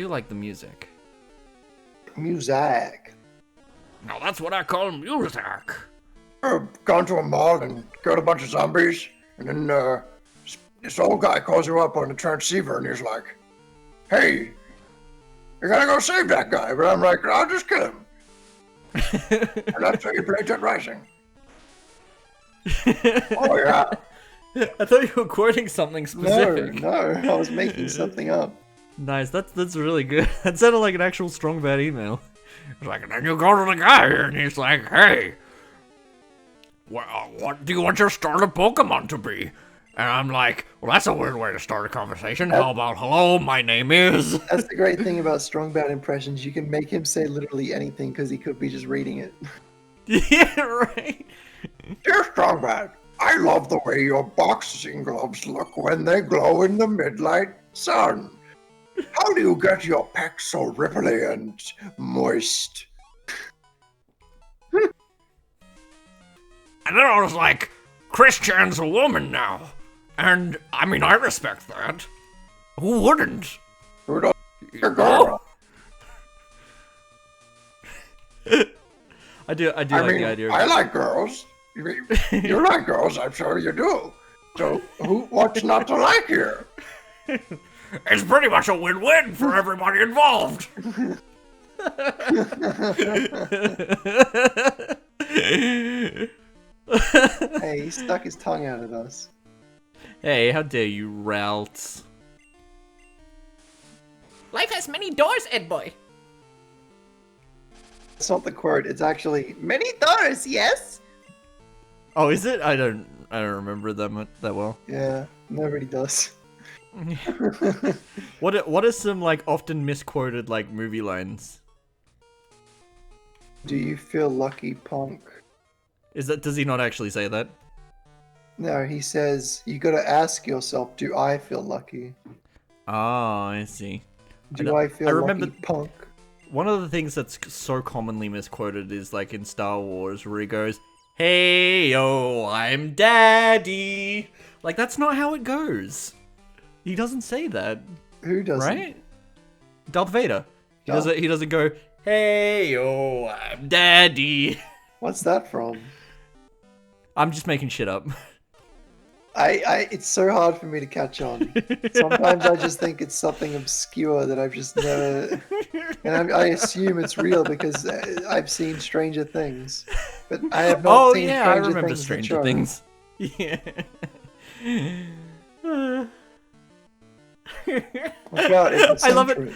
do like the music. Music. Now that's what I call music. I've gone to a mall and killed a bunch of zombies, and then this old guy calls you up on the transceiver, and he's like, "Hey, you gotta go save that guy." But I'm like, "I'll just kill him." And that's how you play Dead Rising. Oh yeah. I thought you were quoting something specific. No, I was making something up. Nice, that's really good. That sounded like an actual strong bad email. It's like, and then you go to the guy and he's like, "Hey, what do you want your starter Pokemon to be?" And I'm like, "Well, that's a weird way to start a conversation. How about, hello, my name is..." That's the great thing about strong bad impressions. You can make him say literally anything because he could be just reading it. Yeah, right. Dear strong bad, I love the way your boxing gloves look when they glow in the midnight sun. How do you get your pecs so ripply and moist? And then I was like, Christian's a woman now. And, I mean, I respect that. Who wouldn't? Who don't like a girl? I do like the idea of I like girls. You like girls, I'm sure you do. So, what's not to like here? It's pretty much a win-win for everybody involved. Hey, he stuck his tongue out at us. Hey, how dare you, Ralts? Life has many doors, Ed boy. It's not the quote, it's actually many doors, yes? Oh, is it? I don't remember them that well. Yeah, nobody does. What are some like often misquoted like movie lines? Do you feel lucky, punk? Does he not actually say that? No, he says, you gotta ask yourself, do I feel lucky? Oh, I see. Do I feel remember lucky, punk? one of the things that's so commonly misquoted is like in Star Wars where he goes, "Hey yo, I'm daddy." Like that's not how it goes. He doesn't say that. Who doesn't? Right? Darth Vader. He Darth- doesn't go, "Hey yo, I'm daddy." What's that from? I'm just making shit up. It's so hard for me to catch on. Sometimes I just think it's something obscure that I've just never, and I assume it's real because I've seen Stranger Things, but I have not seen yeah, Stranger I remember Things. Stranger Things. Yeah. Watch out, it's I love it. century.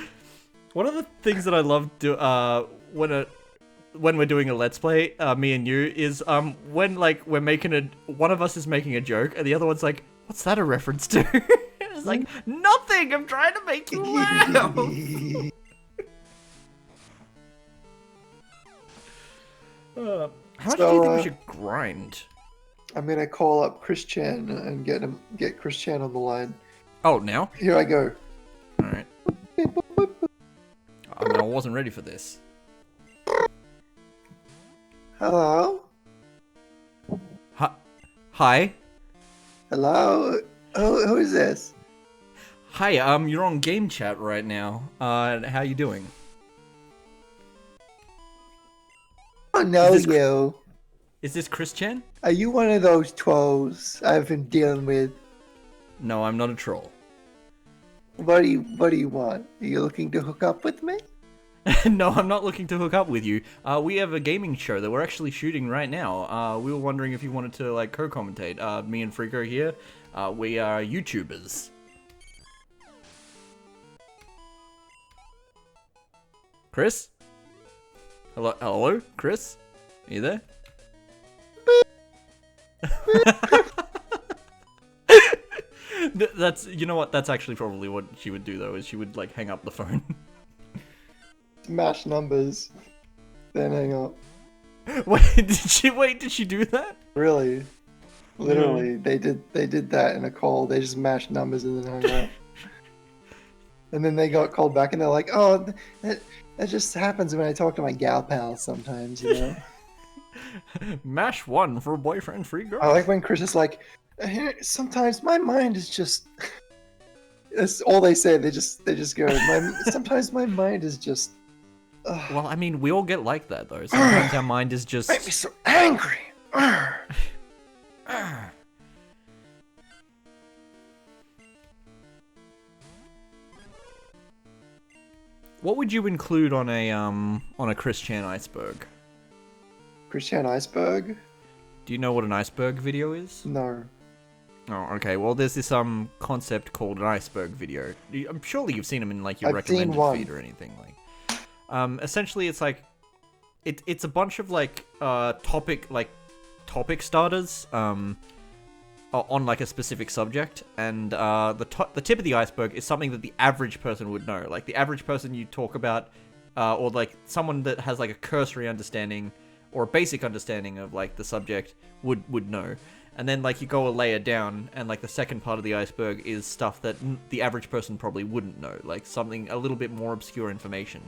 One of the things that I love when we're doing a let's play, me and you, is when like we're making one of us is making a joke and the other one's like, "What's that a reference to?" It's like, nothing. I'm trying to make you laugh. How much do you think we should grind? I'm gonna call up Chris Chan and get Chris Chan on the line. Oh, now? Here I go. All right. I mean, I wasn't ready for this. Hello? Hi. Hello? Who is this? Hi. You're on game chat right now. How you doing? I know Is this- you. Is this Chris Chan? Are you one of those trolls I've been dealing with? No, I'm not a troll. What do you want? Are you looking to hook up with me? No, I'm not looking to hook up with you. We have a gaming show that we're actually shooting right now. We were wondering if you wanted to like co-commentate. Me and Freako here. We are YouTubers. Chris? Hello, Chris? Are you there? You know what? That's actually probably what she would do though. Is she would like hang up the phone. Smash numbers, then hang up. Did she do that? Really? Literally, they did that in a call. They just mashed numbers and then hung up. And then they got called back and they're like, "Oh, that just happens when I talk to my gal pals sometimes, you know." Mash 1 for boyfriend free girl. I like when Chris is like, "Sometimes my mind is just That's all they say. They just go. Sometimes my mind is just. Well, I mean, we all get like that though. Sometimes our mind is just. Make me so angry. What would you include on a Chris Chan iceberg? Christian Iceberg? Do you know what an iceberg video is? No. Oh, okay. Well, there's this concept called an iceberg video. I'm surely you've seen them in like your I've seen recommended one. feed or anything like. Essentially, it's like it's a bunch of like topic starters on like a specific subject, and the tip of the iceberg is something that the average person would know. Like the average person you talk about, or like someone that has like a cursory understanding or a basic understanding of like the subject would know. And then like you go a layer down, and like the second part of the iceberg is stuff that the average person probably wouldn't know, like something a little bit more obscure information.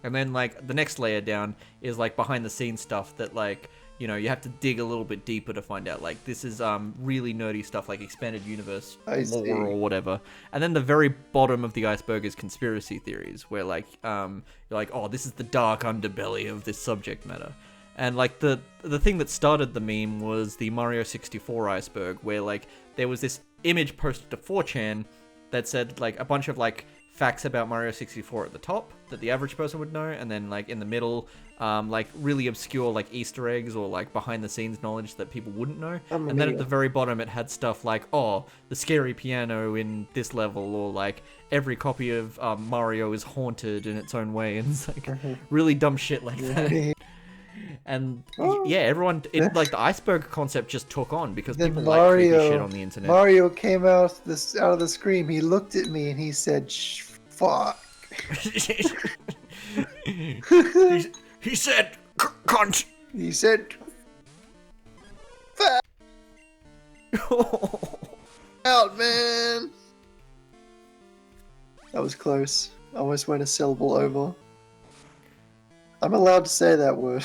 And then like the next layer down is like behind the scenes stuff that like, you know, you have to dig a little bit deeper to find out. Like this is really nerdy stuff like expanded universe lore or whatever. And then the very bottom of the iceberg is conspiracy theories, where like you're like, oh, this is the dark underbelly of this subject matter. And like the thing that started the meme was the Mario 64 iceberg, where like there was this image posted to 4chan that said like a bunch of like facts about Mario 64 at the top that the average person would know, and then like in the middle like really obscure like Easter eggs or like behind the scenes knowledge that people wouldn't know. And then at the very bottom it had stuff like, oh, the scary piano in this level, or like every copy of Mario is haunted in its own way, and it's like really dumb shit like that. And yeah, everyone, like the iceberg concept just took on because people like creepy shit on the internet. Mario came out of the screen. He looked at me and he said, "Fuck." He said, cunt. He said, "Fuck out, man." That was close. I almost went a syllable over. I'm allowed to say that word.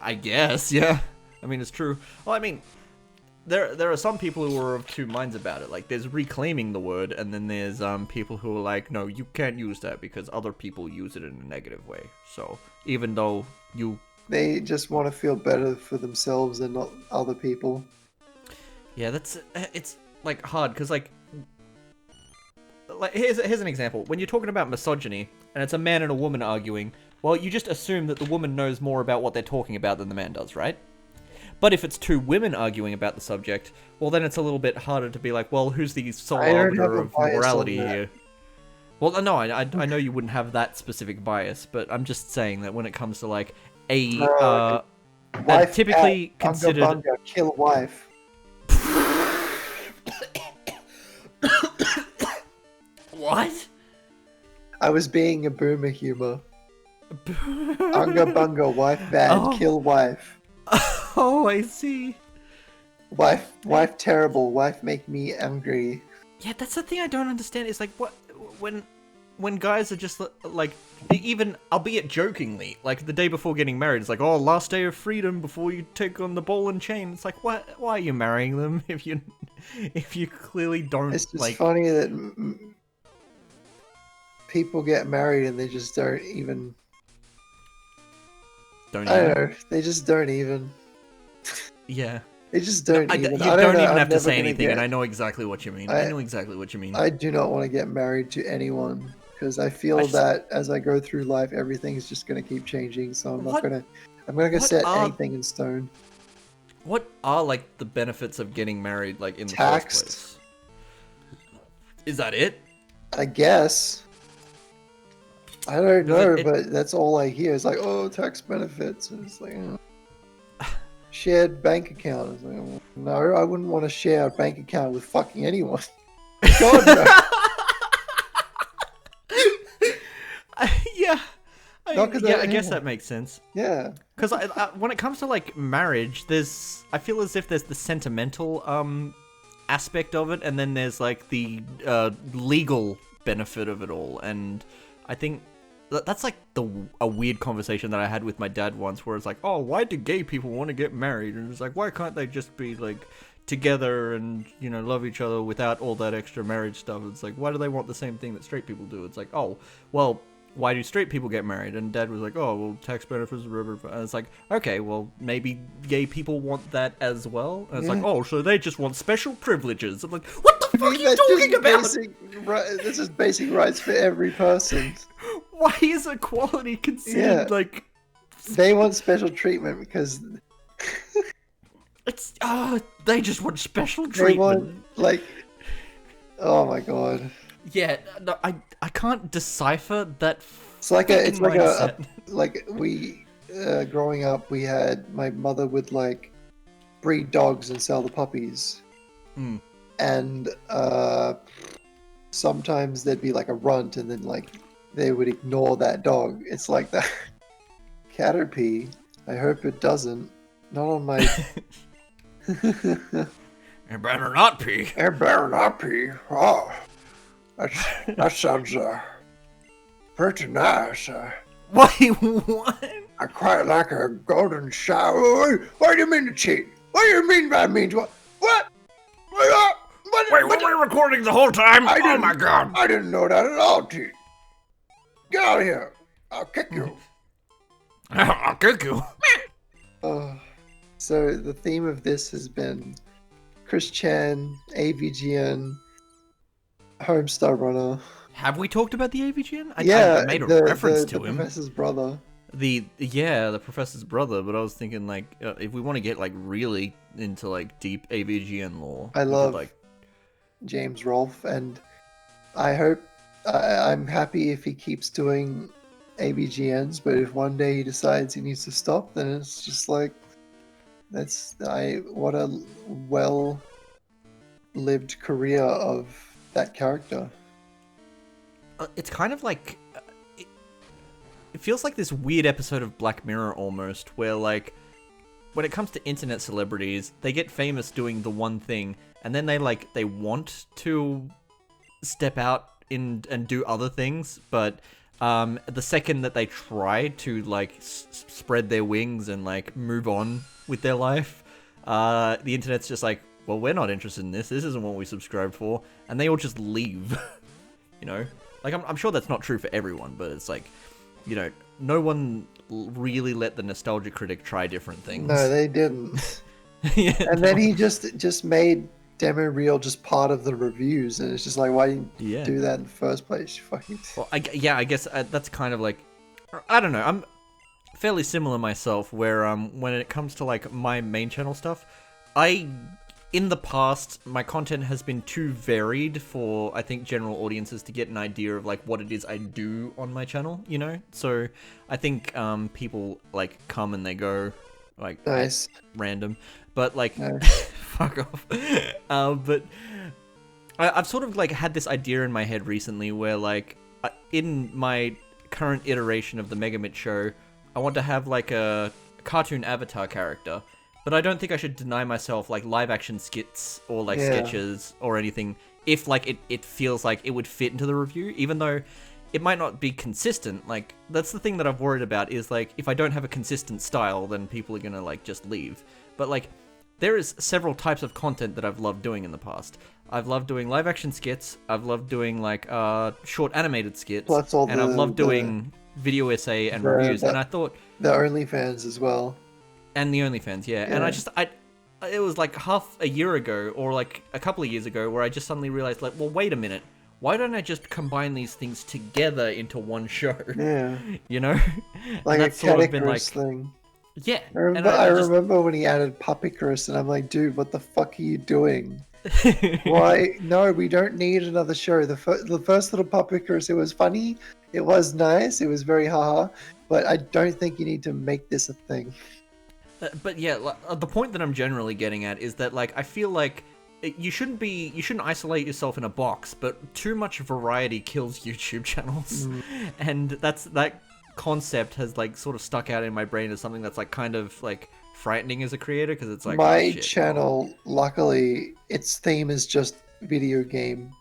I guess, yeah. I mean, it's true. Well, I mean, there are some people who are of two minds about it. Like, there's reclaiming the word, and then there's people who are like, no, you can't use that because other people use it in a negative way. So, even though They just want to feel better for themselves and not other people. Yeah, it's, like, hard, because, like, here's an example. When you're talking about misogyny, and it's a man and a woman arguing, well, you just assume that the woman knows more about what they're talking about than the man does, right? But if it's two women arguing about the subject, well, then it's a little bit harder to be like, well, who's the sole arbiter of morality here? Well, no, I know you wouldn't have that specific bias, but I'm just saying that when it comes to, like, wife typically at considered... Bunga Bunga, kill wife. What? I was being a boomer humor. Unga bunga, wife bad, kill wife. Oh, I see. Wife terrible, wife make me angry. Yeah, that's the thing I don't understand. It's like, what when guys are just like, even albeit jokingly, like the day before getting married, it's like, oh, last day of freedom before you take on the ball and chain. It's like, why are you marrying them if you clearly don't? It's just like... funny that people get married and they just don't even. I don't know. They just don't even. Yeah. They just don't even. You don't even have to say anything, and I know exactly what you mean. I know exactly what you mean. I do not want to get married to anyone because I feel that as I go through life, everything's just going to keep changing. So I'm not going to. I'm going to set anything in stone. What are like the benefits of getting married, like in the first place? Is that it? I guess. I don't know, but that's all I hear. It's like, oh, tax benefits. And it's like, shared bank account. It's like, well, no, I wouldn't want to share a bank account with fucking anyone. God, no. Yeah. I guess that makes sense. Yeah. Because when it comes to like marriage, I feel as if there's the sentimental aspect of it, and then there's like the legal benefit of it all, and I think that's like a weird conversation that I had with my dad once, where it's like, oh, why do gay people want to get married? And it's like, why can't they just be like together and, you know, love each other without all that extra marriage stuff. It's like, why do they want the same thing that straight people do? It's like, oh, well, why do straight people get married? And Dad was like, oh, well, tax benefits, and it's like, okay, well, maybe gay people want that as well. And it's like, oh, so they just want special privileges. I'm like, what the fuck are you talking about? This is basic rights for every person. Why is equality considered like? They want special treatment because it's they just want special treatment. They want, like, oh my god. Yeah, no, I can't decipher that. It's like a like we growing up, we had my mother would like breed dogs and sell the puppies, and sometimes there'd be like a runt, and then like they would ignore that dog. It's like that. Caterpie. I hope it doesn't. Not on my. It better not pee. It better not pee. Oh, that sounds pretty nice. Wait, what? I quite like a golden shower. What do you mean to cheat? What do you mean by means? What? Wait, were we recording the whole time? Oh my god! I didn't know that at all, T. Get out of here! I'll kick you. I'll kick you. So the theme of this has been Chris Chan, AVGN, Homestar Runner. Have we talked about the AVGN? I made a reference to him. The professor's brother. The professor's brother. But I was thinking like, if we want to get like really into like deep AVGN lore, I love like James Rolfe, and I hope I'm happy if he keeps doing AVGNs. But if one day he decides he needs to stop, then it's just like what a well-lived career of that character. It's kind of like it feels like this weird episode of Black Mirror almost, where like when it comes to internet celebrities, they get famous doing the one thing, and then they want to step out and do other things, but the second that they try to like spread their wings and like move on with their life, the internet's just like, well, we're not interested in this. This isn't what we subscribed for, and they all just leave. You know, like I'm sure that's not true for everyone, but it's like, you know, no one really let the nostalgia critic try different things. No, they didn't. Yeah, and then he just made demo reel just part of the reviews, and it's just like, why didn't you do that in the first place? You fucking. Well, I guess that's kind of like, I don't know. I'm fairly similar myself, where when it comes to like my main channel stuff, in the past, my content has been too varied for, I think, general audiences to get an idea of like what it is I do on my channel, you know? So I think people like come and they go, like nice. Random, but like nice. Fuck off. But I've sort of like had this idea in my head recently where like in my current iteration of the MegaMitch show, I want to have like a cartoon avatar character. But I don't think I should deny myself like live action skits or like sketches or anything if like it feels like it would fit into the review, even though it might not be consistent. Like that's the thing that I've worried about is like if I don't have a consistent style, then people are gonna like just leave. But like there is several types of content that I've loved doing in the past. I've loved doing live action skits. I've loved doing like short animated skits, and I've loved doing video essay and reviews. And I thought the OnlyFans as well. And the OnlyFans, yeah. And it was like half a year ago, or like a couple of years ago, where I just suddenly realized, like, well, wait a minute. Why don't I just combine these things together into one show? Yeah. You know? Like a Categories thing. Yeah. I remember when he added Puppycurse, and I'm like, dude, what the fuck are you doing? Why? No, we don't need another show. The first little Puppycurse, it was funny. It was nice. It was very haha. But I don't think you need to make this a thing. But yeah, the point that I'm generally getting at is that like I feel like you shouldn't isolate yourself in a box, but too much variety kills YouTube channels. And that concept has like sort of stuck out in my brain as something that's like kind of like frightening as a creator, because it's like my channel, luckily its theme is just video game.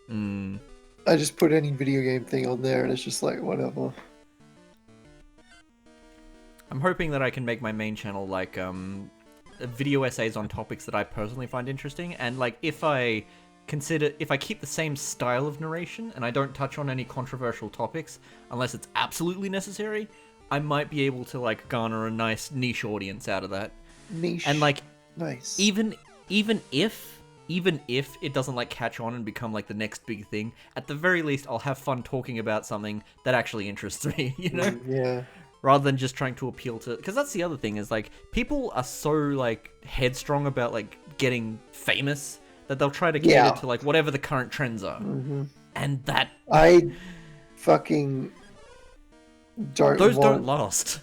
I just put any video game thing on there and it's just like whatever. I'm hoping that I can make my main channel like video essays on topics that I personally find interesting, and like if I keep the same style of narration and I don't touch on any controversial topics unless it's absolutely necessary, I might be able to like garner a nice niche audience out of that. Niche. And like, nice. even if it doesn't like catch on and become like the next big thing, at the very least I'll have fun talking about something that actually interests me, you know? Yeah. Rather than just trying to appeal to, because that's the other thing is like people are so like headstrong about like getting famous that they'll try to cater to like whatever the current trends are, and that I fucking don't last.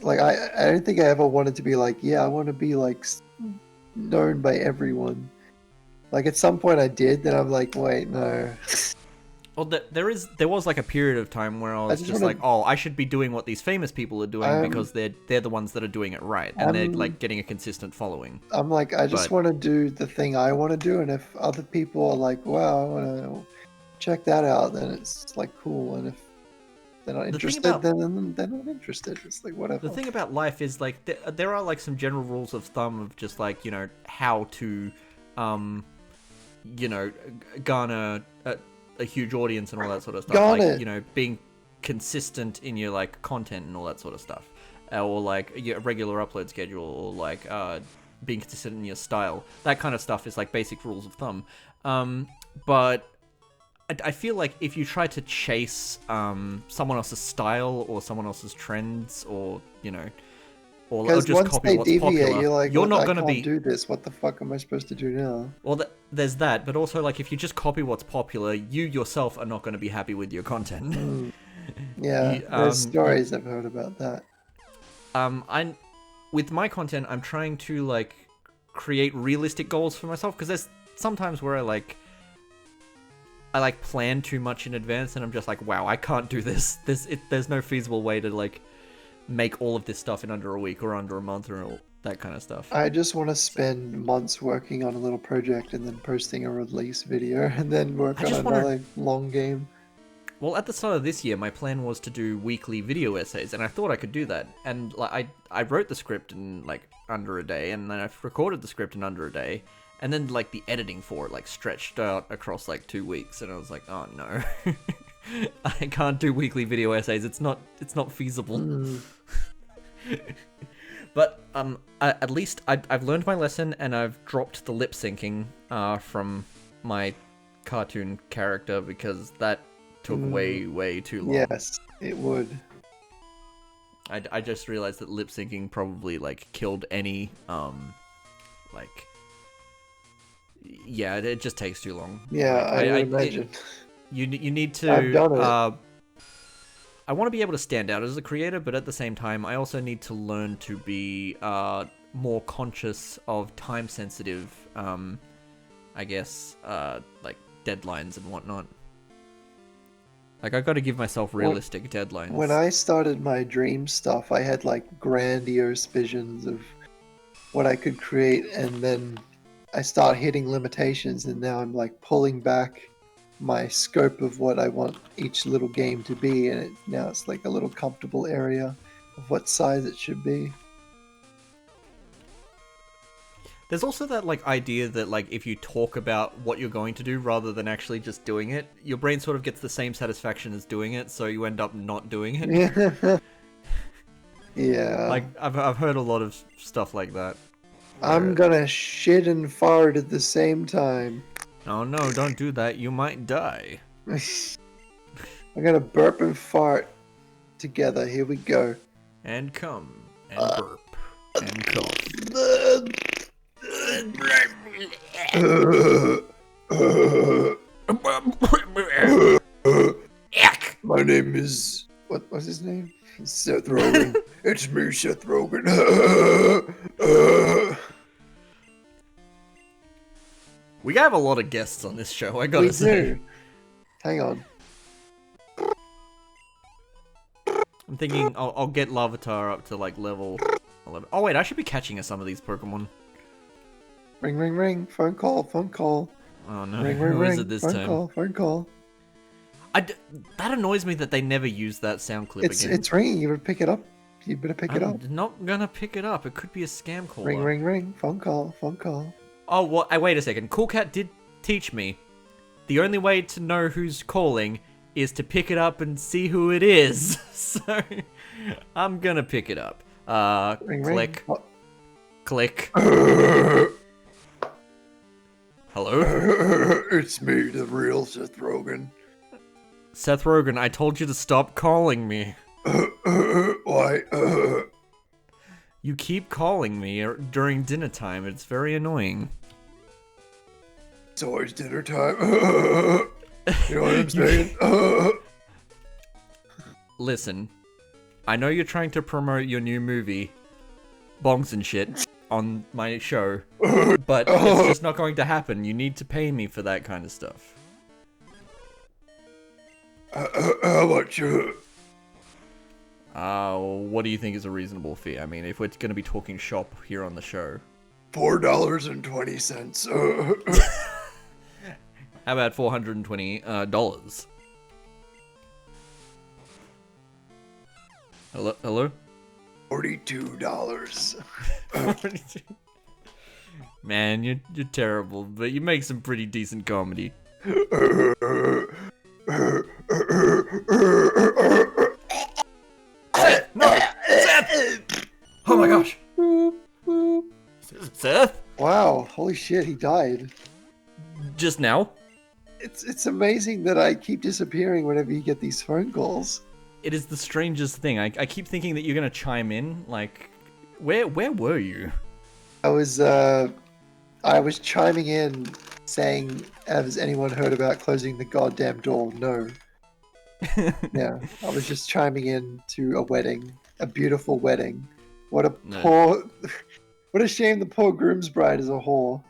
Like I don't think I ever wanted to be like, yeah, I want to be like known by everyone. Like at some point I did, then I'm like, wait, no. Well, there was like a period of time where I was just like, oh, I should be doing what these famous people are doing because they're the ones that are doing it right, and they're like getting a consistent following. I'm like, I just want to do the thing I want to do, and if other people are like, wow, I want to check that out, then it's like cool, and if they're not interested, then they're not interested. It's like whatever. The thing about life is like there are like some general rules of thumb of just like, you know, how to, you know, garner a huge audience and all that sort of stuff. You know, being consistent in your like content and all that sort of stuff, or like your regular upload schedule, or like being consistent in your style. That kind of stuff is like basic rules of thumb. But I feel like if you try to chase someone else's style or someone else's trends, or you know, or just copy what's popular, you're like, you're not going to do this. What the fuck am I supposed to do now? Well, there's that, but also like if you just copy what's popular, you yourself are not going to be happy with your content. Yeah, there's stories I've heard about that. With my content, I'm trying to like create realistic goals for myself, because there's sometimes where I plan too much in advance, and I'm just like, wow, I can't do this. There's no feasible way to like make all of this stuff in under a week or under a month or all that kind of stuff. I just want to spend months working on a little project and then posting a release video and then work on another long game. Well, at the start of this year, my plan was to do weekly video essays, and I thought I could do that. And like I wrote the script in like under a day, and then I recorded the script in under a day, and then like the editing for it like stretched out across like 2 weeks, and I was like, oh no. I can't do weekly video essays. It's not feasible. But at least I've learned my lesson, and I've dropped the lip syncing from my cartoon character, because that took way too long. Yes, it would. I just realized that lip syncing probably like killed any like, yeah, it just takes too long. Yeah, like, I imagine. You need to. I've done it. I want to be able to stand out as a creator, but at the same time, I also need to learn to be more conscious of time-sensitive, I guess, like deadlines and whatnot. Like, I've got to give myself realistic deadlines. When I started my dream stuff, I had like grandiose visions of what I could create, and then I start hitting limitations, and now I'm like pulling back my scope of what I want each little game to be, and now it's like a little comfortable area of what size it should be. There's also that like idea that like if you talk about what you're going to do rather than actually just doing it, your brain sort of gets the same satisfaction as doing it, so you end up not doing it. Yeah. Like I've heard a lot of stuff like that. I'm gonna shit and fart at the same time. Oh no, don't do that. You might die. I'm gonna burp and fart together. Here we go. And come. And burp. And come. My name is... What's his name? Seth Rogen. It's me, Seth Rogen. We have a lot of guests on this show, I gotta say. Do. Hang on. I'm thinking I'll get Larvitar up to like level 11. Oh wait, I should be catching some of these Pokemon. Ring, ring, ring. Phone call, phone call. Oh no, Ring, ring, who ring. is it this phone time? Call, phone call. That annoys me that they never use that sound clip again. It's ringing. You would pick it up. You better pick it up. I'm not gonna pick it up. It could be a scam caller. Ring, ring, ring. Phone call, phone call. Oh, well, wait a second. Cool Cat did teach me. The only way to know who's calling is to pick it up and see who it is. So, I'm gonna pick it up. Ring, Click. ring. Click. Hello? It's me, the real Seth Rogen. Seth Rogen, I told you to stop calling me. Why? You keep calling me during dinner time. It's very annoying. It's always dinner time. You know what I'm saying? Listen, I know you're trying to promote your new movie, Bongs and Shit, on my show, but it's just not going to happen. You need to pay me for that kind of stuff. How much? What do you think is a reasonable fee? I mean, if we're going to be talking shop here on the show. $4.20. How about $420? Hello? $42. Man, you're terrible, but you make some pretty decent comedy. Seth! No! Seth! Oh my gosh! Seth? Wow, holy shit, he died. Just now? It's amazing that I keep disappearing whenever you get these phone calls. It is the strangest thing. I keep thinking that you're gonna chime in. Like, where were you? I was chiming in saying, has anyone heard about closing the goddamn door? No. Yeah, I was just chiming in to a wedding, a beautiful wedding. What a what a shame the poor groom's bride is a whore.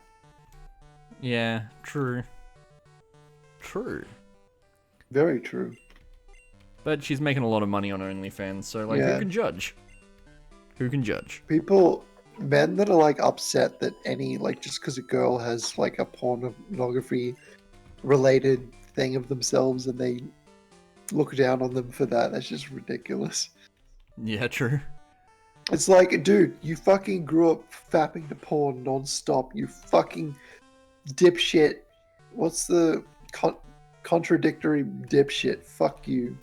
Yeah, true. True. Very true. But she's making a lot of money on OnlyFans, so like, Yeah. who can judge? Who can judge? Men that are like upset that just because a girl has like a pornography related thing of themselves and they look down on them for that's just ridiculous. Yeah, true. It's like, dude, you fucking grew up fapping to porn non-stop. You fucking dipshit. What's the contradictory dipshit? Fuck you.